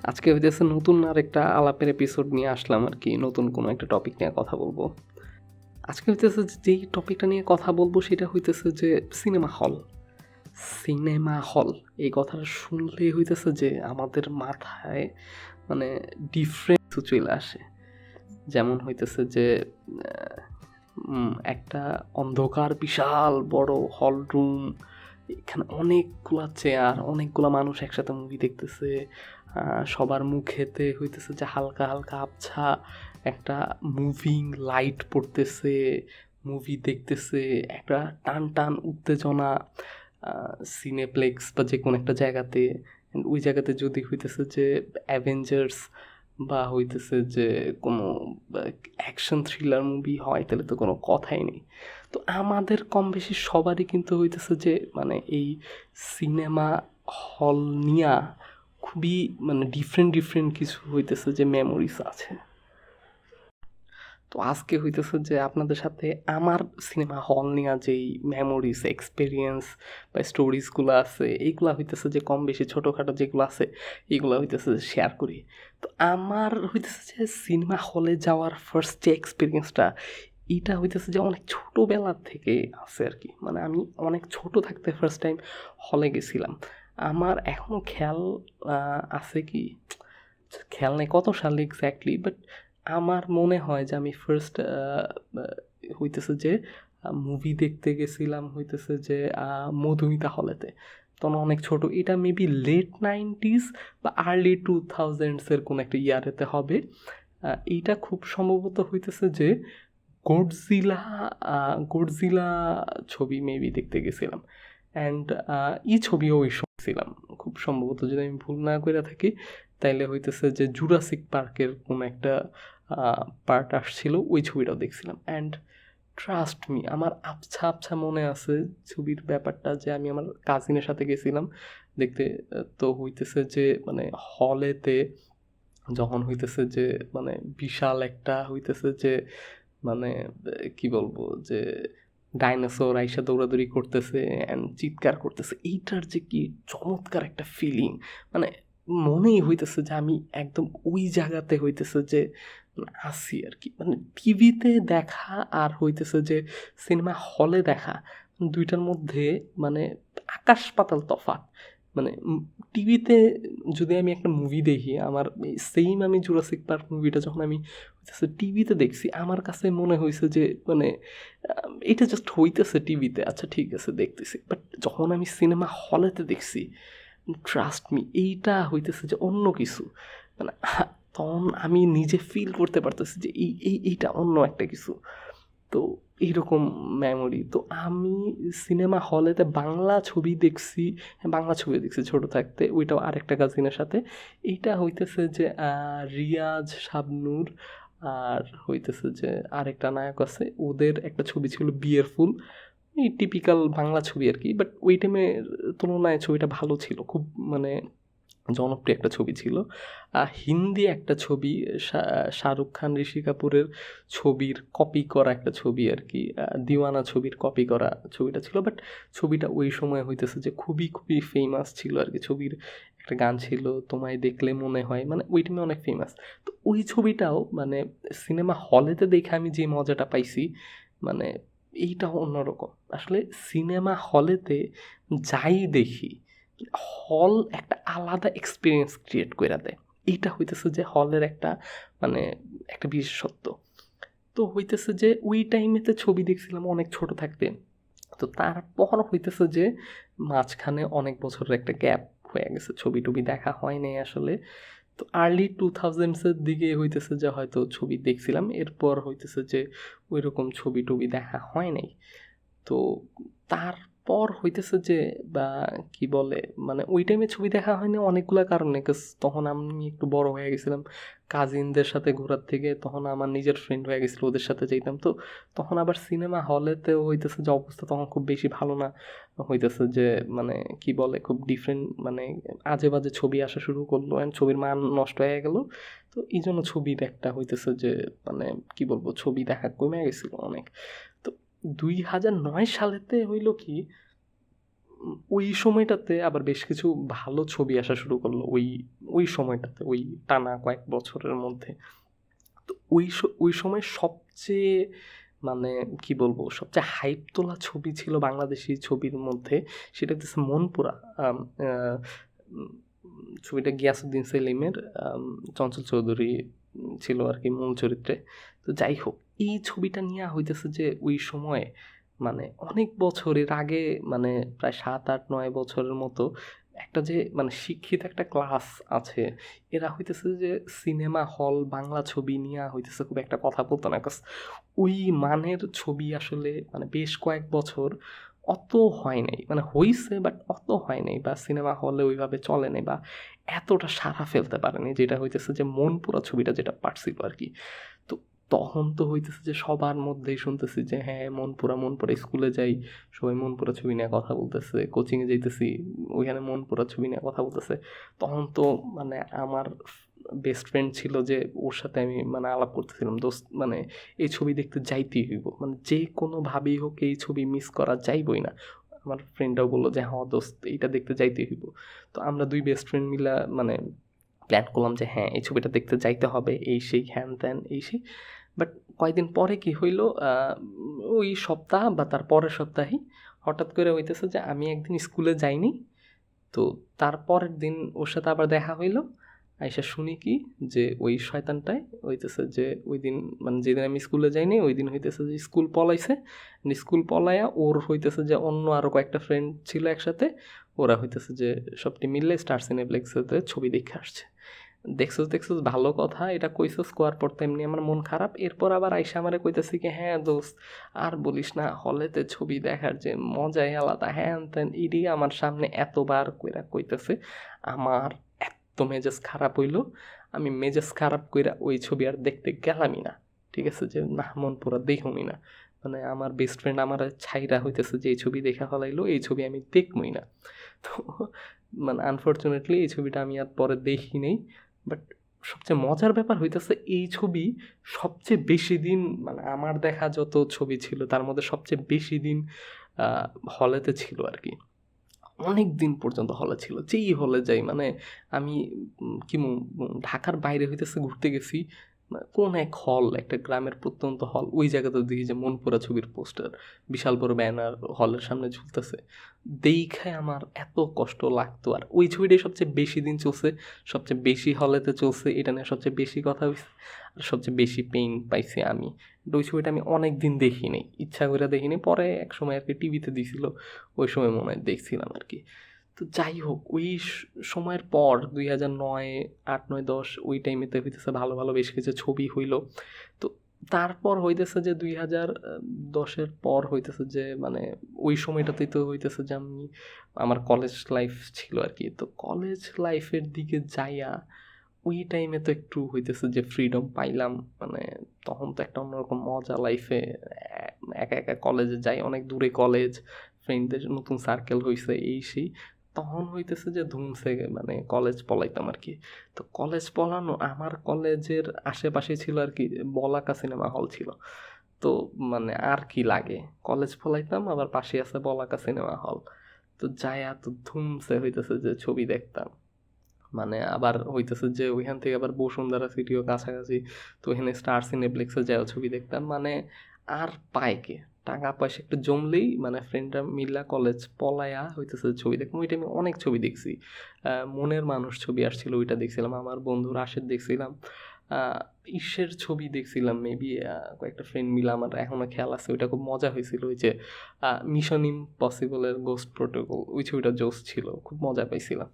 আজকে হইতেছে নতুন আরেকটা আলাপের এপিসোড নিয়ে আসলাম আর কি। নতুন কোনো একটা টপিক নিয়ে কথা বলবো। আজকে হইতেছে যেই টপিকটা নিয়ে কথা বলবো সেটা হইতেছে যে সিনেমা হল। সিনেমা হল এই কথাটা শুনলেই হইতেছে যে আমাদের মাথায় মানে ডিফারেন্ট কিছু চলে আসে। যেমন হইতেছে যে একটা অন্ধকার বিশাল বড় হল রুম, এখানে অনেকগুলা চেয়ার, অনেকগুলা মানুষ একসাথে মুভি দেখতেছে। সবার মুখেতে হইতেছে যে হালকা হালকা আবছা একটা মুভিং লাইট পড়তেছে, মুভি দেখতেছে, একটা টান টান উত্তেজনা সিনেপ্লেক্স বা যে কোনো একটা জায়গাতে। ওই জায়গাতে যদি হইতেছে যে অ্যাভেঞ্জার্স বা হইতেছে যে কোনো অ্যাকশন থ্রিলার মুভি হয় তাহলে তো কোনো কথাই নেই। তো আমাদের কম বেশি সবারই কিন্তু হইতেছে যে মানে এই সিনেমা হল নিয়া খুবই মানে ডিফারেন্ট ডিফারেন্ট কিছু হইতেছে যে মেমোরিজ আছে। তো আজকে হইতেছে যে আপনাদের সাথে আমার সিনেমা হল নিয়ে যেই মেমোরিজ এক্সপিরিয়েন্স বা স্টোরিজগুলো আছে এইগুলা হইতেছে যে কম বেশি ছোটোখাটো যেগুলো আছে এইগুলো হইতেছে যে শেয়ার করি। তো আমার হইতেছে যে সিনেমা হলে যাওয়ার ফার্স্ট যে এক্সপিরিয়েন্সটা এইটা হইতেছে যে অনেক ছোটোবেলার থেকে আছে আর কি। মানে আমি অনেক ছোট থাকতে ফার্স্ট টাইম হলে গেছিলাম। আমার এখনও খেয়াল আছে কি খেয়াল নেই কত সালে এক্স্যাক্টলি, বাট আমার মনে হয় যে আমি ফার্স্ট হইতেছে যে মুভি দেখতে গেছিলাম হইতেছে যে মধুমিতা হলেতে। তখন অনেক ছোট, এটা মেবি লেট 90s বা আর্লি 2000s-এর কোনো একটা ইয়ারেতে হবে। এইটা খুব সম্ভবত হইতেছে যে গডজিলা গডজিলা ছবি মেবি দেখতে গেছিলাম। অ্যান্ড এই ছবিও ওই সময় ছিলাম খুব সম্ভবত, যদি আমি ভুল না করে থাকি তাইলে হইতেছে যে জুরাসিক পার্কের কোনো একটা পার্ট আসছিল, ওই ছবিটাও দেখছিলাম। অ্যান্ড ট্রাস্ট মি, আমার আবছা আবছা মনে আছে ছবির ব্যাপারটা, যে আমি আমার কাজিনের সাথে গেছিলাম দেখতে। তো হইতেছে যে মানে হলেতে যখন হইতেছে যে মানে বিশাল একটা হইতেছে যে মানে কি বলবো যে ডাইনোসর আইসা দৌড়াদৌড়ি করতেছে অ্যান্ড চিৎকার করতেছে, এইটার যে কি চমৎকার একটা ফিলিং। মানে মনেই হইতেছে যে আমি একদম ওই জায়গাতে হইতেছে যে আসি আর কি। মানে টিভিতে দেখা আর হইতেছে যে সিনেমা হলে দেখা দুইটার মধ্যে মানে আকাশ পাতাল তফাৎ। মানে টিভিতে যদি আমি একটা মুভি দেখি, আমার সেম আমি জুরাসিক পার্ক মুভিটা যখন আমি টিভিতে দেখছি আমার কাছে মনে হয়েছে যে মানে এটা জাস্ট হইতেছে টিভিতে, আচ্ছা ঠিক আছে দেখতেছি। বাট যখন আমি সিনেমা হলেতে দেখছি, ট্রাস্ট মি এইটা হইতেছে যে অন্য কিছু। মানে তখন আমি নিজে ফিল করতে পারতেছি যে এইটা অন্য একটা কিছু। তো এইরকম মেমোরি। তো আমি সিনেমা হলেতে বাংলা ছবি দেখছি, হ্যাঁ বাংলা ছবি দেখছি ছোটো থাকতে, ওইটাও আরেকটা কাজিনের সাথে। এইটা হইতেছে যে রিয়াজ শাবনূর আর হইতেছে যে আরেকটা নায়ক আছে, ওদের একটা ছবি ছিল বিয়ের ফুল। এই টিপিক্যাল বাংলা ছবি আর কি, বাট ওই টাইমের তুলনায় ছবিটা ভালো ছিল, খুব মানে জনপ্রিয় একটা ছবি ছিল। হিন্দি একটা ছবি শাহরুখ খান ঋষি কাপুরের ছবির কপি করা একটা ছবি আর কি, দিওয়ানা ছবির কপি করা ছবিটা ছিল। বাট ছবিটা ওই সময় হইতেছে যে খুবই খুবই ফেমাস ছিল আর কি। ছবির একটা গান ছিল তোমায় দেখলে মনে হয়, মানে ওই টাইমে অনেক ফেমাস। তো ওই ছবিটাও মানে সিনেমা হলেতে দেখে আমি যে মজাটা পাইছি মানে এইটা অন্যরকম। আসলে সিনেমা হলেতে যাই দেখি, হল একটা আলাদা এক্সপিরিয়েন্স ক্রিয়েট করে দেয়। এইটা হইতেছে যে হলের একটা মানে একটা বিশেষত্ব। তো হইতেছে যে ওই টাইমেতে ছবি দেখছিলাম অনেক ছোট থাকতে। তো তারপর হইতেছে যে মাঝখানে অনেক বছরের একটা গ্যাপ হয়ে গেছে, ছবি টবি দেখা হয় নাই আসলে। তো আর্লি 2000s-এর দিকে হইতেছে যে হয়তো ছবি দেখছিলাম, এরপর হইতেছে যে ওই রকম ছবি টবি দেখা হয় নাই। তো তারপর হইতেছে যে বা কি বলে মানে ওই টাইমে ছবি দেখা হয়নি অনেকগুলা কারণে, তখন আমি একটু বড় হয়ে গেছিলাম কাজিনদের সাথে ঘোরার থেকে, তখন আমার নিজের ফ্রেন্ড হয়ে গেছিলো, ওদের সাথে যেতাম। তো তখন আবার সিনেমা হলেতেও হইতেছে যে অবস্থা তখন খুব বেশি ভালো না, হইতেছে যে মানে কি বলে খুব ডিফারেন্ট মানে আজে বাজে ছবি আসা শুরু করলো অ্যান্ড ছবির মান নষ্ট হয়ে গেল। তো এই জন্য ছবির একটা হইতেছে যে মানে কি বলবো ছবি দেখা কমে গেছিলো অনেক। তো 2009 সালেতে হইল কি ওই সময়টাতে আবার বেশ কিছু ভালো ছবি আসা শুরু করলো ওই সময়টাতে, ওই টানা কয়েক বছরের মধ্যে। তো ওই সময় সবচেয়ে মানে কি বলবো, সবচেয়ে হাইপ তোলা ছবি ছিল বাংলাদেশি ছবির মধ্যে, সেটা হচ্ছে মনপুরা। উম, ছবিটা গিয়াসউদ্দিন সেলিমের, চঞ্চল চৌধুরী ছিল আর কি মূল চরিত্রে। তো যাই হোক, এই ছবিটা নিয়ে হইতেছে যে ওই সময়ে মানে অনেক বছরের আগে, মানে প্রায় 7, 8, 9 বছরের মতো একটা যে মানে শিক্ষিত একটা ক্লাস আছে, এরা হইতেছে যে সিনেমা হল বাংলা ছবি নিয়ে হইতেছে খুব একটা কথা বলতো না, কারণ ওই মানের ছবি আসলে মানে বেশ কয়েক বছর অত হয় নাই, মানে হইছে বাট অত হয় নাই, বা সিনেমা হলে ওইভাবে চলে নাই, বা এতটা সাড়া ফেলতে পারেনি, যেটা হইতেছে যে মনপুরা ছবিটা যেটা পারছিল আর কি। তো তখন তো হইতেছে যে সবার মধ্যেই শুনতেছি যে হ্যাঁ মনপুরা মনপুরা, স্কুলে যাই সবাই মনপুরা ছবি নিয়ে কথা বলতেছে, কোচিংয়ে যাইতেছি ওইখানে মনপুরা ছবি নিয়ে কথা বলতেছে। তখন তো মানে আমার বেস্ট ফ্রেন্ড ছিল, যে ওর সাথে আমি মানে আলাপ করতেছিলাম, দোস্ত মানে এই ছবি দেখতে যাইতেই হইব, মানে যে কোনোভাবেই হোক এই ছবি মিস করা যাইবই না। আমার ফ্রেন্ডরাও বললো যে হ্যাঁ দোস্ত এইটা দেখতে যাইতেই হইব। তো আমরা দুই বেস্ট ফ্রেন্ড মিলা মানে প্ল্যান করলাম যে হ্যাঁ এই ছবিটা দেখতে যাইতে হবে, এই সেই হ্যান ত্যান এই সেই। বাট কয়েকদিন পরে কি হইল, ওই সপ্তাহ বা তার পরের সপ্তাহেই হঠাৎ করে হইতেছে যে আমি একদিন স্কুলে যাইনি, তো তারপরের দিন ওর সাথে আবার দেখা হইলো। আইসা শুনি কি যে ওই শয়তানটায় হইতেছে যে ওই দিন মানে যেদিন আমি স্কুলে যাইনি ওই দিন হইতেছে যে স্কুল পলাইছে, স্কুল পলাইয়া ওর হইতেছে যে অন্য আরও কয়েকটা ফ্রেন্ড ছিল একসাথে, ওরা হইতেছে যে সবটি মিললে স্টার সিনেপ্লেক্সেতে ছবি দেখে আসছে। দেখছোস ভালো কথা, এটা কইছোস, কোয়ার পর তো এমনি আমার মন খারাপ। এরপর আবার আইসা আমারে কইতেছে কি হ্যাঁ দোস্ত আর বলিস না, হলেতে ছবি দেখার যে মজাই আলাদা, হ্যান ত্যান ইডি আমার সামনে এতবার কইরা কইতেছে। আমার এত মেজাজ খারাপ হইলো, আমি মেজাজ খারাপ কইরা ওই ছবি আর দেখতে গেলামই না। ঠিক আছে, যে না মন পুরা দেখুমই না, মানে আমার বেস্ট ফ্রেন্ড আমার ছাইরা হইতেছে যে এই ছবি দেখা ফেলাইলো, এই ছবি আমি দেখবই না। তো মানে আনফর্চুনেটলি এই ছবিটা আমি আর পরে দেখি নেই। বাট সবচেয়ে মজার ব্যাপার হইতেছে এই ছবি সবচেয়ে বেশি দিন, মানে আমার দেখা যত ছবি ছিল তার মধ্যে সবচেয়ে বেশি দিন হলেতে ছিল আর কি। অনেক দিন পর্যন্ত হলে ছিল, যেই হলে যাই মানে আমি ঢাকার বাইরে হইতেছে ঘুরতে গেছি, কোন এক হল, একটা গ্রামের প্রত্যন্ত হল, ওই জায়গাতে দেখি যে মনপুরা ছবির পোস্টার, বিশাল বড় ব্যানার হলের সামনে ঝুলতেছে, দেখায় আমার এত কষ্ট লাগতো। আর ওই ছবিটাই সবচেয়ে বেশি দিন চলছে, সবচেয়ে বেশি হলেতে চলছে, এটা নিয়ে সবচেয়ে বেশি কথা হয়েছে, আর সবচেয়ে বেশি পেইন পাইছি আমি। ওই ছবিটা আমি অনেক দিন দেখিনি, ইচ্ছা করে দেখিনি, পরে এক সময় আর কি টিভিতে দিছিল, ওই সময় মনে হয় দেখছিলাম আর কি। তো যাই হোক, ওই সময়ের পর 2009, 8, 9, 10 ওই টাইমেতে হইতেছে ভালো ভালো বেশ কিছু ছবি হইল। তো তারপর হইতেছে যে 2010-এর পর হইতেছে যে মানে ওই সময়টাতেই তো হইতেছে যে আমি আমার কলেজ লাইফ ছিল আর কি। তো কলেজ লাইফের দিকে যাইয়া ওই টাইমে তো একটু হইতেছে যে ফ্রিডম পাইলাম, মানে তখন তো একটা অন্যরকম মজা লাইফে, একা একা কলেজে যাই, অনেক দূরে কলেজ, ফ্রেন্ডদের নতুন সার্কেল হয়েছে এই সেই, তখন হইতেছে যে ধুমসে মানে কলেজ পলাইতাম আর কি। তো কলেজ পলানো, আমার কলেজের আশেপাশে ছিল আর কি বলাকা সিনেমা হল ছিল। তো মানে আর কি লাগে, কলেজ পলাইতাম আবার পাশে আছে বলাকা সিনেমা হল, তো যাইয়া তো ধুমসে হইতেছে যে ছবি দেখতাম। মানে আবার হইতেছে যে ওইখান থেকে আবার বসুন্ধরা সিটিও কাছাকাছি, তো ওইখানে স্টার সিনেপ্লেক্সে যাওয়া ছবি দেখতাম। মানে আর পায় কে, টাকা পয়সা একটু জমলেই মানে ফ্রেন্ডরা মিল্লা কলেজ পলায়া হইতেছে ছবি দেখতাম। ওই টাইমে অনেক ছবি দেখছি, মনের মানুষ ছবি আসছিল ওইটা দেখছিলাম, আমার বন্ধু রাশেদ দেখছিলাম, ঈর্ষের ছবি দেখছিলাম মেবি কয়েকটা ফ্রেন্ড মিলে, আমার এখনও খেয়াল আছে, ওইটা খুব মজা হয়েছিল। ওই যে মিশন ইম্পসিবলের গোস্ট প্রোটোকল, ওই ছবিটা জোস ছিল, খুব মজা পাইছিলাম।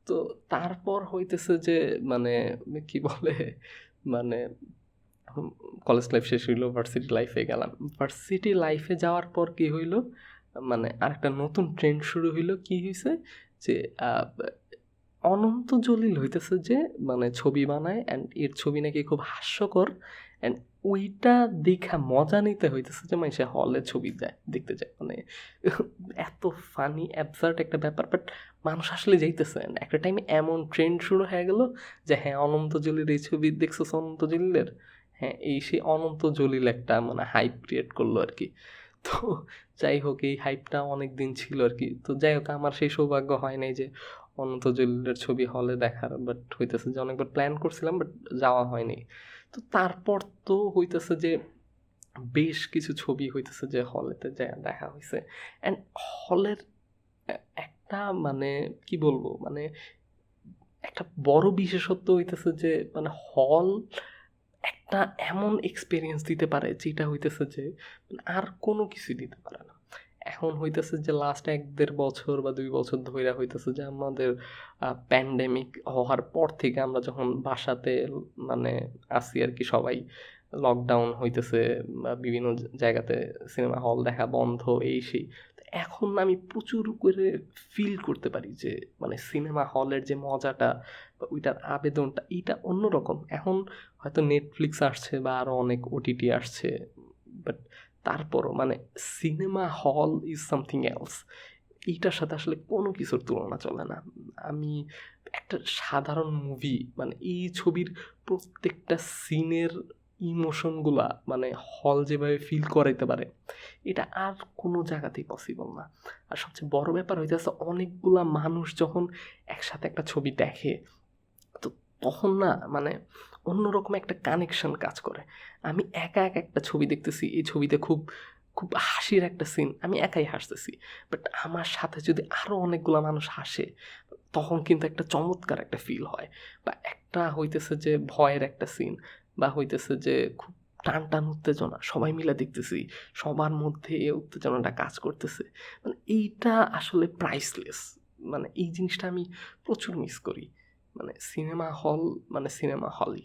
তো তারপর হইতেছে যে মানে কি বলে, মানে কলেজ লাইফ শেষ হইলো, ভার্সিটি লাইফে গেলাম। ভার্সিটি লাইফে যাওয়ার পর কি হইল, মানে আরেকটা নতুন ট্রেন্ড শুরু হইলো। কি হয়েছে যে অনন্ত জলিল হইতেছে যে মানে ছবি বানায়, অ্যান্ড এর ছবি নাকি খুব হাস্যকর, অ্যান্ড ওইটা দেখা মজা নিতে হইতেছে যে মানে সে হলে ছবি যায় দেখতে যায়, মানে এত ফানি অ্যাবসার্ড একটা ব্যাপার। বাট মানুষ আসলে যাইতেছে, একটা টাইমে এমন ট্রেন্ড শুরু হয়ে গেল যে হ্যাঁ অনন্ত জলিল এই ছবি দেখছোস, অনন্ত জলিলের, হ্যাঁ এই সেই অনন্ত জলিল একটা মানে হাইপ ক্রিয়েট করলো আর কি। তো যাই হোক এই হাইপটা অনেক দিন ছিল আর কি। তো যাই হোক আমার সেই সৌভাগ্য হয় নাই যে অনন্ত জলিলের ছবি হলে দেখার, বাট হইতেছে যে অনেকবার প্ল্যান করছিলাম বাট যাওয়া হয়নি। তো তারপর তো হইতেছে যে বেশ কিছু ছবি হইতেছে যে হলেতে দেখা হয়েছে। অ্যান্ড হলের একটা মানে কি বলবো মানে একটা বড় বিশেষত্ব হইতেছে যে মানে হল একটা এমন এক্সপিরিয়েন্স দিতে পারে যেটা হইতেছে যে আর কোনো কিছুই দিতে পারে না। এখন হইতেছে যে লাস্ট ১-১.৫ বছর বা ২ বছর ধইরা হইতেছে যে আমাদের প্যান্ডেমিক হওয়ার পর থেকে আমরা যখন বাসাতে মানে আছি আরকি সবাই, লকডাউন হইতেছে বা বিভিন্ন জায়গাতে সিনেমা হল দেখা বন্ধ এই সেই। তো এখন আমি প্রচুর করে ফিল করতে পারি যে মানে সিনেমা হলের যে মজাটা বা ওইটার আবেদনটা এইটা অন্যরকম। এখন হয়তো নেটফ্লিক্স আসছে বা আরও অনেক ওটিটি আসছে, বাট তারপরও মানে cinema hall is something else. এইটার সাথে আসলে কোনো কিছুর তুলনা চলে না। আমি একটা সাধারণ মুভি মানে এই ছবির প্রত্যেকটা সিনের ইমোশনগুলা মানে হল যেভাবে ফিল করাইতে পারে এটা আর কোনো জায়গাতেই পসিবল না। আর সবচেয়ে বড় ব্যাপার হইতেছে অনেকগুলা মানুষ যখন একসাথে একটা ছবি দেখে তো তখন না মানে অন্যরকম একটা কানেকশন কাজ করে। আমি একা একটা ছবি দেখতেছি, এই ছবিতে খুব খুব হাসির একটা সিন, আমি একাই হাসতেছি, বাট আমার সাথে যদি আরও অনেকগুলা মানুষ হাসে তখন কিন্তু একটা চমৎকার একটা ফিল হয়। বা একটা হইতেছে যে ভয়ের একটা সিন বা হইতেছে যে খুব টান টান উত্তেজনা, সবাই মিলে দেখতেছি, সবার মধ্যে এই উত্তেজনাটা কাজ করতেছে, মানে এইটা আসলে প্রাইসলেস। মানে এই জিনিসটা আমি প্রচুর মিস করি। মানে সিনেমা হল মানে সিনেমা হলই।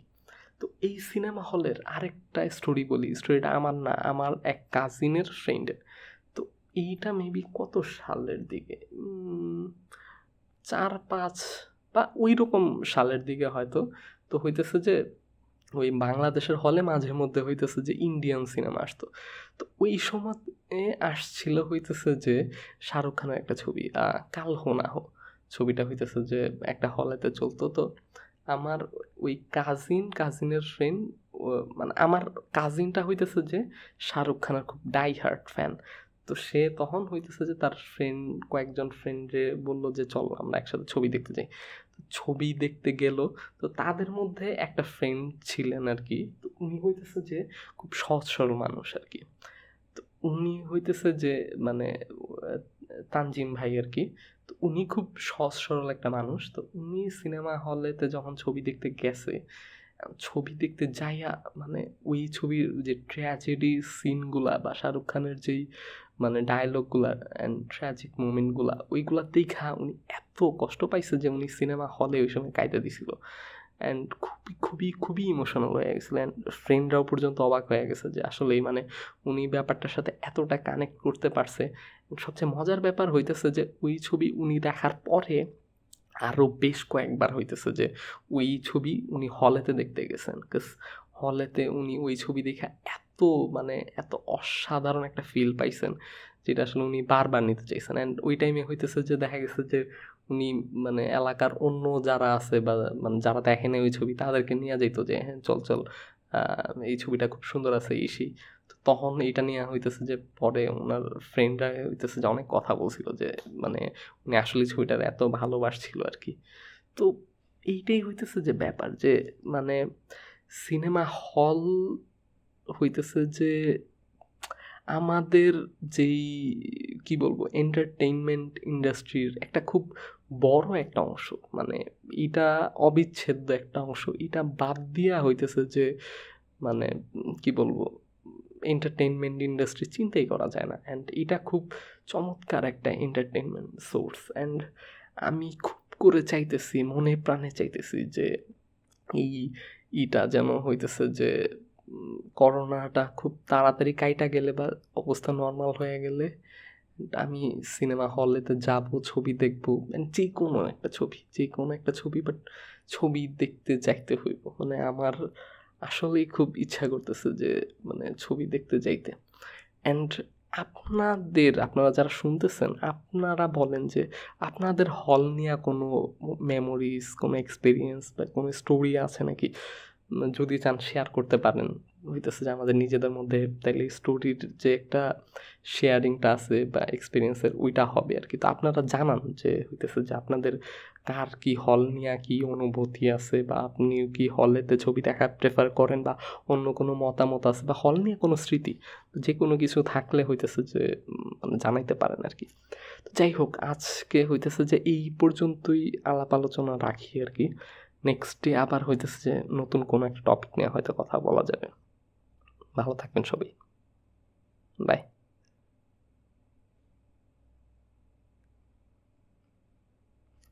তো এই সিনেমা হলের আরেকটা স্টোরি বলি, স্টোরিটা আমার না, আমার এক কাজিনের ফ্রেন্ডের। তো এইটা মেবি কত সালের দিকে ৪-৫ বা ওই রকম সালের দিকে হয়তো। তো হইতেছে যে ওই বাংলাদেশের হলে মাঝে মধ্যে হইতেছে যে ইন্ডিয়ান সিনেমা আসতো। তো ওই সময় আসছিল হইতেছে যে শাহরুখ খানের একটা ছবি কাল হো না হো, ছবিটা হইতেছে যে একটা হলেতে চলতো। তো আমার ওই কাজিনের ফ্রেন্ড, মানে আমার কাজিনটা হইতেছে যে শাহরুখ খানের খুব ডাই হার্ট ফ্যান। তো সে তখন হইতেছে যে তার কয়েকজন ফ্রেন্ডে বলল যে চল আমরা একসাথে ছবি দেখতে যাই। তো ছবি দেখতে গেল। তো তাদের মধ্যে একটা ফ্রেন্ড ছিলেন আর কি। তো উনি হইতেছে যে খুব সহজ সরল মানুষ আর কি। তো উনি হইতেছে যে মানে তানজিম ভাই আর কি। তো উনি খুব সহজ সরল একটা মানুষ। তো উনি সিনেমা হলেতে যখন ছবি দেখতে গেছে, ছবি দেখতে যাইয়া মানে ওই ছবির যে ট্র্যাজেডি সিনগুলা বা শাহরুখ খানের যেই মানে ডায়লগগুলা অ্যান্ড ট্র্যাজিক মুমেন্টগুলা ওইগুলা দেখা উনি এত কষ্ট পাইছে যে উনি সিনেমা হলে ওই সময় কাঁইদা দিছিল। অ্যান্ড খুবই খুবই খুবই ইমোশনাল হয়ে গেছিলো। অ্যান্ড ফ্রেন্ডরাও পর্যন্ত অবাক হয়ে গেছে যে আসলেই মানে উনি ব্যাপারটার সাথে এতটা কানেক্ট করতে পারছে। সবচেয়ে মজার ব্যাপার হইতেছে যে ওই ছবি উনি দেখার পরে আরও বেশ কয়েকবার হইতেছে যে ওই ছবি উনি হলেতে দেখতে গেছেন। হলেতে উনি ওই ছবি দেখে এত মানে এত অসাধারণ একটা ফিল পাইছেন যেটা আসলে উনি বারবার নিতে চাইছেন। অ্যান্ড ওই টাইমে হইতেছে যে দেখা গেছে যে উনি মানে এলাকার অন্য যারা আছে বা মানে যারা দেখে নাই ওই ছবি তাদেরকে নিয়ে যাইতো যে হ্যাঁ চল চল এই ছবিটা খুব সুন্দর আছে এই সেই। তো তখন এইটা নিয়ে হইতেছে যে পরে ওনার ফ্রেন্ডরা হইতেছে যে অনেক কথা বলছিল যে মানে উনি আসলে ছবিটার এত ভালোবাসছিল আর কি। তো এইটাই হইতেছে যে ব্যাপার যে মানে সিনেমা হল হইতেছে যে আমাদের যেই কি বলবো এন্টারটেইনমেন্ট ইন্ডাস্ট্রির একটা খুব বড় একটা অংশ, মানে এটা অবিচ্ছেদ্য একটা অংশ। এটা বাদ দিয়া হইতেছে যে মানে কি বলবো এন্টারটেইনমেন্ট ইন্ডাস্ট্রি চিন্তাই করা যায় না। অ্যান্ড এটা খুব চমৎকার একটা এন্টারটেইনমেন্ট সোর্স। অ্যান্ড আমি খুব করে চাইতেছি, মনে প্রাণে চাইতেছি যে এই ইটা যেন হইতেছে যে করোনাটা খুব তাড়াতাড়ি কাইটা গেলে বা অবস্থা নর্মাল হয়ে গেলে আমি সিনেমা হলেতে যাব, ছবি দেখব, যে কোনো একটা ছবি, যে কোনো একটা ছবি, বাট ছবি দেখতে যাইতে হইব। মানে আমার আসলেই খুব ইচ্ছা করতেছে যে মানে ছবি দেখতে যাইতে। অ্যান্ড আপনারা যারা শুনতেছেন আপনারা বলেন যে আপনাদের হল নিয়ে কোনো মেমোরিজ, কোনো এক্সপিরিয়েন্স বা কোনো স্টোরি আছে নাকি? যদি চান শেয়ার করতে পারেন। হইতেছে যে আমাদের নিজেদের মধ্যে তাইলে স্টোরির যে একটা শেয়ারিংটা আছে বা এক্সপিরিয়েন্সের ওইটা হবে আর কি। তো আপনারা জানান যে হইতেছে যে আপনাদের কার কি হল নিয়ে কি অনুভূতি আছে, বা আপনি কি হলেতে ছবি দেখা প্রেফার করেন, বা অন্য কোনো মতামত আছে, বা হল নিয়ে কোনো স্মৃতি, যে কোনো কিছু থাকলে হইতেছে যে মানে জানাইতে পারেন আর কি। তো যাই হোক, আজকে হইতেছে যে এই পর্যন্তই আলাপ আলোচনা রাখি আর কি। নেক্সট ডে আবার হইতেছে যে নতুন কোনো একটা টপিক নিয়ে হয়তো কথা বলা যাবে। ভালো থাকবেন সবাই। বাই।